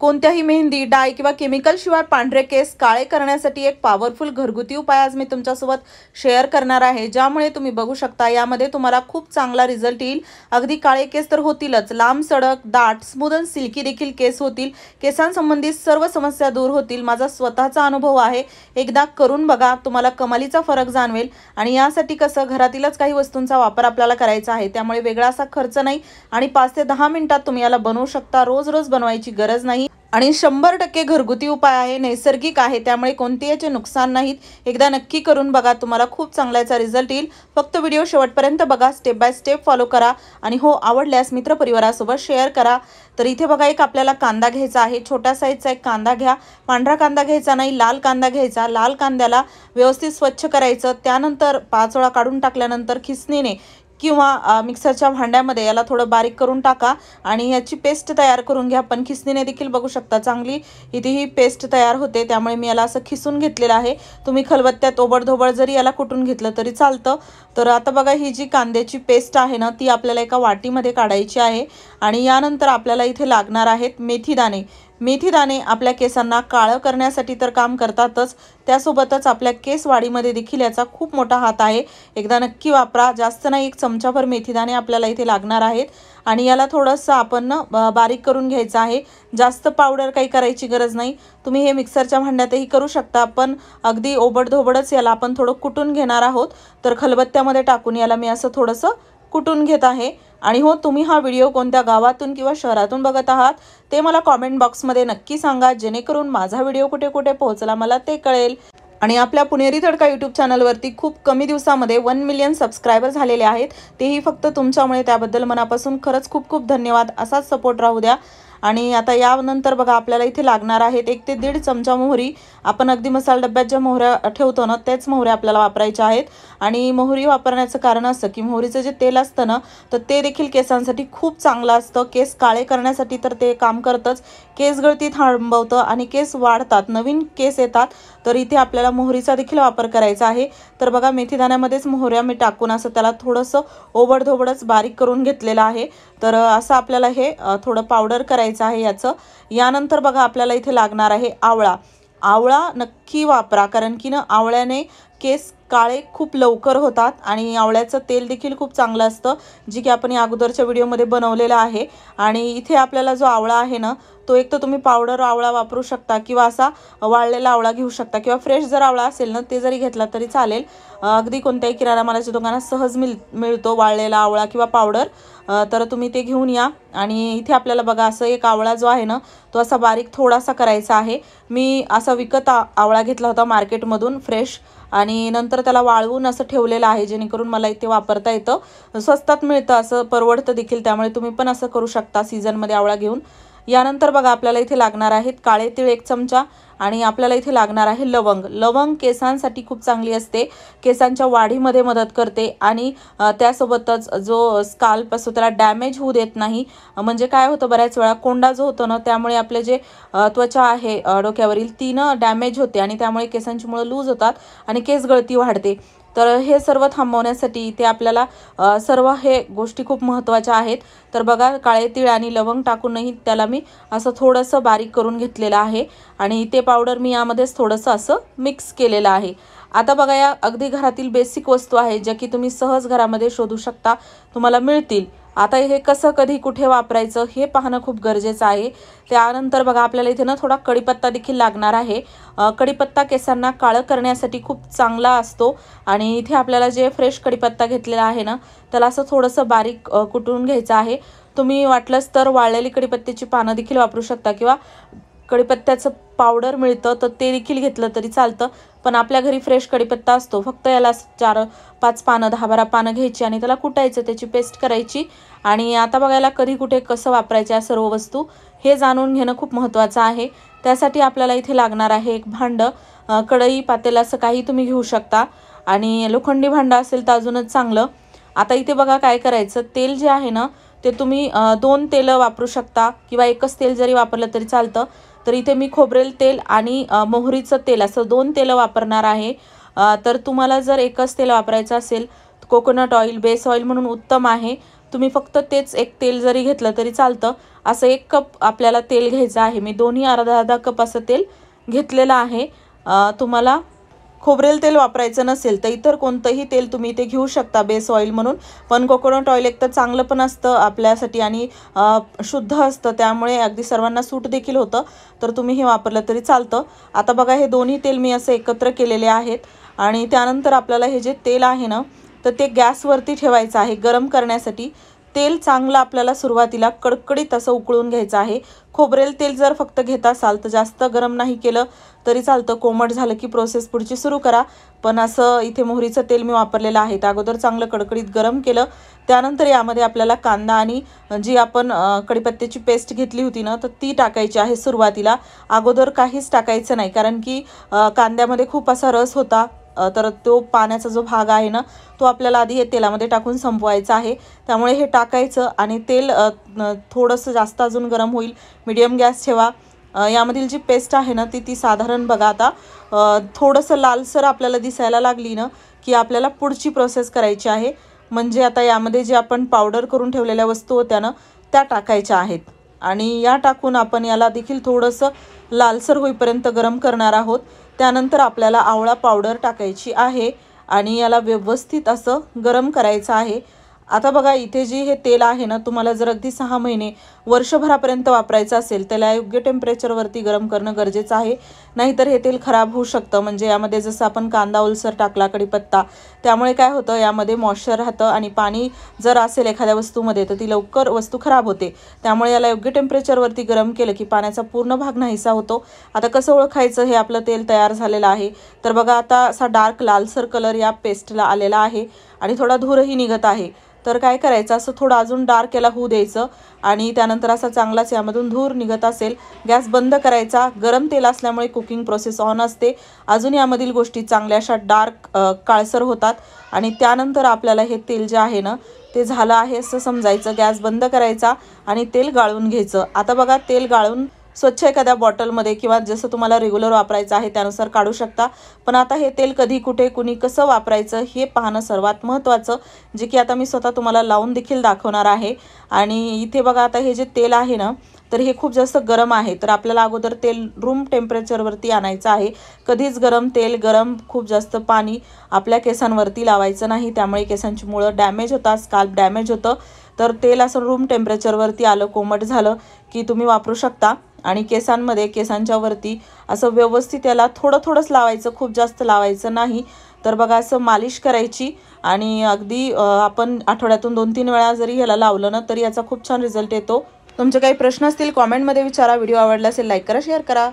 कोणत्याही मेहंदी, डाय किंवा केमिकल शिवाय पांढरे केस काळे करण्यासाठी एक पॉवरफुल घरगुती उपाय आज मी तुमच्यासोबत शेअर करणार आहे, ज्यामुळे तुम्ही बघू शकता यामध्ये तुम्हाला खूप चांगला रिझल्ट येईल। अगदी काळे केस तर होतीलच, लांब सडक, दाट, स्मूथ आणि सिल्की देखील केस होतील। केसांसंबंधित सर्व समस्या दूर होतील। माझा स्वतःचा अनुभव आहे, एकदा करून बघा, तुम्हाला कमालीचा फरक जाणवेल। आणि यासाठी कसं घरातीलच काही वस्तूंचा वापर आपल्याला करायचा आहे, त्यामुळे वेगळा असा खर्च नाही आणि 5 ते 10 मिनिटात तुम्ही याला बनवू शकता। रोज रोज बनवायची गरज नाही आणि 100% घरगुती उपाय आहे, नैसर्गिक आहे, त्यामुळे कोणतेही याचे नुकसान नाहीत। एकदा नक्की करून बघा, तुम्हाला खूप चांगल्याचा रिझल्ट येईल। फक्त व्हिडिओ शेवटपर्यंत बघा, स्टेप बाय स्टेप फॉलो करा आणि हो आवडल्यास मित्रपरिवारासोबत शेअर करा। तर इथे बघा, एक आपल्याला कांदा घ्यायचा आहे, छोट्या साईजचा एक कांदा घ्या। पांढरा कांदा घ्यायचा नाही, लाल कांदा घ्यायचा। लाल कांद्याला व्यवस्थित स्वच्छ करायचं, त्यानंतर 5 वेळा काढून टाकल्यानंतर खिसणीने किंवा मिक्सरच्या भांड्यामध्ये याला थोडं बारीक करून टाका आणि याची पेस्ट तयार करून घ्या। पण खिसणीने देखील बघू शकता चांगली इथे ही पेस्ट तयार होते, त्यामुळे मी याला असं खिसून घेतलेलं आहे। तुम्ही खलबत्त्यात ओबडधोबड जरी याला कुटून घेतलं तरी चालतं। तर आता बघा, ही जी कांद्याची पेस्ट आहे ना, ती आपल्याला एका वाटीमध्ये काढायची आहे आणि यानंतर आपल्याला इथे लागणार आहेत मेथी दाणे। मेथी दाणे आपल्या केसांना काळं करण्यासाठी तर काम करतातच, त्यासोबतच आपल्या केस वाढीमध्ये देखील याचा खूप मोठा हात आहे। एकदा नक्की वापरा। जास्त नाही, 1 चमचाभर मेथी दाणे आपल्याला इथे लागणार आहेत आणि याला थोडंसं आपण बारीक करून घ्यायचं आहे। जास्त पावडर काही करायची गरज नाही, तुम्ही हे मिक्सरच्या भांड्यातही करू शकता, पण अगदी ओबडधोबडच याला आपण थोडं कुटून घेणार आहोत। तर खलबत्त्यामध्ये टाकून याला मी असं थोडंसं कुटून घेत आहे। आणि हो, तुम्ही हा व्हिडिओ कोणत्या गावातून किंवा शहरातून बघत आहात ते मला कॉमेंट बॉक्समध्ये नक्की सांगा, जेणेकरून माझा व्हिडिओ कुठे कुठे पोहोचला मला ते कळेल। आणि आपल्या पुणेरी तडका यूट्यूब चॅनलवरती खूप कमी दिवसामध्ये 1 मिलियन सबस्क्रायबर झालेले आहेत, तेही फक्त तुमच्यामुळे। त्याबद्दल मनापासून खरंच खूप खूप धन्यवाद। असाच सपोर्ट राहू द्या। आणि आता यानंतर बघा, आपल्याला इथे लागणार आहेत 1 ते 1.5 चमचा मोहरी। आपण अगदी मसाला डब्यात ज्या मोहऱ्या ठेवतो ना, तेच मोहऱ्या आपल्याला वापरायच्या आहेत। आणि मोहरी वापरण्याचं कारण असं की मोहरीचं जे तेल असतं ना, तर ते देखील केसांसाठी खूप चांगलं असतं। केस काळे करण्यासाठी तर ते काम करतंच, केस गळती थांबवतं आणि केस वाढतात, नवीन केस येतात। तर इथे आपल्याला मोहरीचा देखील वापर करायचा आहे। तर बघा, मेथी दाण्यामध्येच मोहऱ्या मी टाकून असं त्याला थोडंसं ओबडधोबडच बारीक करून घेतलेलं आहे। तर असं आपल्याला हे थोडं पावडर करायचं आहे याचं। यानंतर बघा, आपल्याला इथे लागणार आहे आवळा। आवळा नक्की वापरा, कारण की ना आवळ्याने केस काळे खूप लवकर होतात आणि आवळ्याचं तेल देखील खूप चांगलं असतं, जे की आपण या अगोदरच्या व्हिडिओमध्ये बनवलेलं आहे। आणि इथे आपल्याला जो आवळा आहे ना, तो एक तर तुम्ही पावडर आवळा वापरू शकता किंवा असा वाळलेला आवळा घेऊ शकता, किंवा फ्रेश जर आवळा असेल ना, ते जरी घेतला तरी चालेल। अगदी कोणत्याही किराणा मालाच्या दुकानात सहज मिळतो वाळलेला आवळा किंवा पावडर। तर तुम्ही ते घेऊन या। आणि इथे आपल्याला बघा, असं एक आवळा जो आहे ना, तो असा बारीक थोडासा करायचा आहे। मी असा विकत आवळा घेतला होता मार्केटमधून फ्रेश, आणि नंतर त्याला वाळवून असं ठेवलेलं आहे, जेणेकरून मला इथे वापरता येतं, स्वस्तात मिळतं, असं परवडतं देखील, त्यामुळे तुम्ही पण असं करू शकता सीझनमध्ये आवळा घेऊन। यानंतर बघा, आपल्याला इथे लागणार आहेत काळे तीळ 1 चमचा आणि आपल्याला इथे लागणार आहे लवंग। लवंग केसांसाठी खूप चांगली असते, केसांच्या वाढीमध्ये मदत करते आणि त्यासोबतच जो स्काल्प असतो त्याला डॅमेज होऊ देत नाही। म्हणजे काय होतं, बऱ्याच वेळा कोंडा जो होतो ना, त्यामुळे आपले जे त्वचा आहे डोक्यावरील ती ना डॅमेज होते आणि त्यामुळे केसांची मुळं लूज होतात आणि केस गळती वाढते। तर हे सर्व थांबवण्यासाठी इथे आपल्याला सर्व हे गोष्टी खूप महत्त्वाच्या आहेत। तर बघा, काळे तीळ आणि लवंग टाकूनही त्याला मी असं थोडंसं बारीक करून घेतलेलं आहे आणि ते पावडर मी यामध्येच थोडंसं असं मिक्स केलेलं आहे। आता बघा, या अगदी घरातील बेसिक वस्तू आहेत, ज्या की तुम्ही सहज घरामध्ये शोधू शकता, तुम्हाला मिळतील। आता हे कसं, कधी, कुठे वापरायचं हे पाहणं खूप गरजेचं आहे। त्यानंतर बघा, आपल्याला इथे ना थोडा कढीपत्ता देखील लागणार आहे। कढीपत्ता केसांना काळं करण्यासाठी खूप चांगला असतो आणि इथे आपल्याला जे फ्रेश कढीपत्ता घेतलेला आहे ना, त्याला असं थोडंसं बारीक कुटून घ्यायचं आहे। तुम्ही वाटलंच तर वाळलेली कढीपत्त्याची पानं देखील वापरू शकता किंवा कढीपत्त्याचं पावडर मिळतं, तर ते देखील घेतलं तरी चालतं, पण आपल्या घरी फ्रेश कढीपत्ता असतो। फक्त याला 4-5 पानं, 10-12 पानं घ्यायची आणि त्याला कुटायचं, त्याची पेस्ट करायची। आणि आता बघायला कधी, कुठे, कसं वापरायचं या सर्व वस्तू हे जाणून घेणं खूप महत्त्वाचं आहे। त्यासाठी आपल्याला इथे लागणार आहे एक भांडं, कढई, पातेलं असं काही तुम्ही घेऊ शकता, आणि लोखंडी भांडं असेल तर अजूनच चांगलं। आता इथे बघा, काय करायचं, तेल जे आहे ना, ते तुम्ही 2 तेलं वापरू शकता किंवा एकच तेल जरी वापरलं तरी चालतं। तर इथे मी खोबरेल तेल आणि मोहरीचं तेल असं 2 तेलं वापरणार आहे। तर तुम्हाला जर एकच तेल वापरायचं असेल, कोकोनट ऑइल, बेस ऑइल म्हणून उत्तम आहे, तुम्ही फक्त तेच एक तेल जरी घेतलं तरी चालतं। असं 1 कप आपल्याला तेल घ्यायचं आहे। मी दोन्ही अर्धा कप असं तेल घेतलेलं आहे। तुम्हाला खोबरेल तेल वापरायचं नसेल तर इतर कोणतंही तेल तुम्ही इथे घेऊ शकता बेस ऑइल म्हणून। पण कोकोनट ऑइल एक तर चांगलं पण असतं आपल्यासाठी आणि शुद्ध असतं, त्यामुळे अगदी सर्वांना सूट देखील होतं, तर तुम्ही हे वापरलं तरी चालतं। आता बघा हे दोन्ही तेल मी असे एकत्र केलेले आहेत आणि त्यानंतर आपल्याला हे जे तेल आहे ना तर ते गॅसवरती ठेवायचं आहे गरम करण्यासाठी। तेल चांगलं आपल्याला सुरुवातीला कडकडीत असं उकळून घ्यायचं आहे। खोबरेल तेल जर फक्त घेत असाल तर जास्त गरम नाही केलं तरी चालतं, कोमट झालं की प्रोसेस पुढची सुरू करा। पण असं इथे मोहरीचं तेल मी वापरलेलं आहे, तर अगोदर चांगलं कडकडीत गरम केलं, त्यानंतर यामध्ये आपल्याला कांदा आणि जी आपण कढीपत्त्याची पेस्ट घेतली होती ना तर ती टाकायची आहे सुरुवातीला। अगोदर काहीच टाकायचं नाही, कारण की कांद्यामध्ये खूप असा रस होता, तर तो पाण्याचा जो भाग आहे ना तो आपल्याला आधी हे तेलामध्ये टाकून संपवायचा आहे। त्यामुळे हे टाकायचं आणि तेल थोडंसं जास्त अजून गरम होईल, मीडियम गॅस ठेवा। यामधील जी पेस्ट आहे ना ती साधारण बघा आता थोडंसं लालसर आपल्याला दिसायला लागली ना की आपल्याला पुढची प्रोसेस करायची आहे। म्हणजे आता यामध्ये जे आपण पावडर करून ठेवलेल्या वस्तू होत्या ना त्या टाकायच्या आहेत आणि या टाकून आपण याला देखील थोडंसं लालसर होईपर्यंत गरम करणार आहोत। त्यानंतर आपल्याला आवळा पावडर टाकायची आहे आणि याला व्यवस्थित असं गरम करायचं आहे। आता बघा इथे जी हे तेल आहे ना तुम्हाला जर अगदी 6 महिने वर्षभरापर्यंत वापरायचं असेल त्याला योग्य टेम्परेचरवरती गरम करणं गरजेचं आहे, नाहीतर हे तेल खराब होऊ शकतं। म्हणजे यामध्ये जसं आपण कांदा ओलसर टाकला, कढीपत्ता, त्यामुळे काय होतं यामध्ये मॉइश्चर राहतं आणि पाणी जर असेल एखाद्या वस्तूमध्ये तर ती लवकर वस्तू खराब होते। त्यामुळे याला योग्य टेम्परेचरवरती गरम केलं की पाण्याचा पूर्ण भाग नाहीसा होतो। आता कसं ओळखायचं हे आपलं तेल तयार झालेलं आहे, तर बघा आता असा डार्क लालसर कलर या पेस्टला आलेला आहे आणि थोडा धूरही निघत आहे। तर काय करायचं असं थोडं अजून डार्क याला होऊ द्यायचं आणि त्यानंतर असा चांगलाच यामधून धूर निघत असेल गॅस बंद करायचा। गरम तेल असल्यामुळे कुकिंग प्रोसेस ऑन असते। अजून यामधील गोष्टी चांगल्या अशा डार्क काळसर होतात आणि त्यानंतर आपल्याला हे तेल जे आहे ना ते झालं आहे असं समजायचं। गॅस बंद करायचा आणि तेल गाळून घ्यायचं। आता बघा तेल गाळून स्वच्छ एखाद्या बॉटलमध्ये किंवा जसं तुम्हाला रेग्युलर वापरायचं आहे त्यानुसार काढू शकता। पण आता हे तेल कधी कुठे कुणी कसं वापरायचं हे पाहणं सर्वात महत्त्वाचं, जे की आता मी स्वतः तुम्हाला लावून देखील दाखवणार आहे। आणि इथे बघा आता हे जे तेल आहे ना तर हे खूप जास्त गरम आहे, तर आपल्याला अगोदर तेल रूम टेम्परेचरवरती आणायचं आहे। कधीच गरम तेल, गरम खूप जास्त पाणी आपल्या केसांवरती लावायचं नाही, त्यामुळे केसांची मुळं डॅमेज होतात, स्काल्प डॅमेज होतं। तर तेल असं रूम टेम्परेचरवरती आलं, कोमट झालं की तुम्ही वापरू शकता। आणि केसांमध्ये केसांच्या वरती असं व्यवस्थित याला थोडंच लावायचं, खूप जास्त लावायचं नाही। तर बघा असं मालिश करायची आणि अगदी आपण आठवड्यातून 2-3 वेळा जरी याला लावलं ना तरी याचा खूप छान रिझल्ट येतो। तुमचे काही प्रश्न असतील कमेंटमध्ये विचारा। व्हिडिओ आवडला असेल लाईक करा, शेअर करा।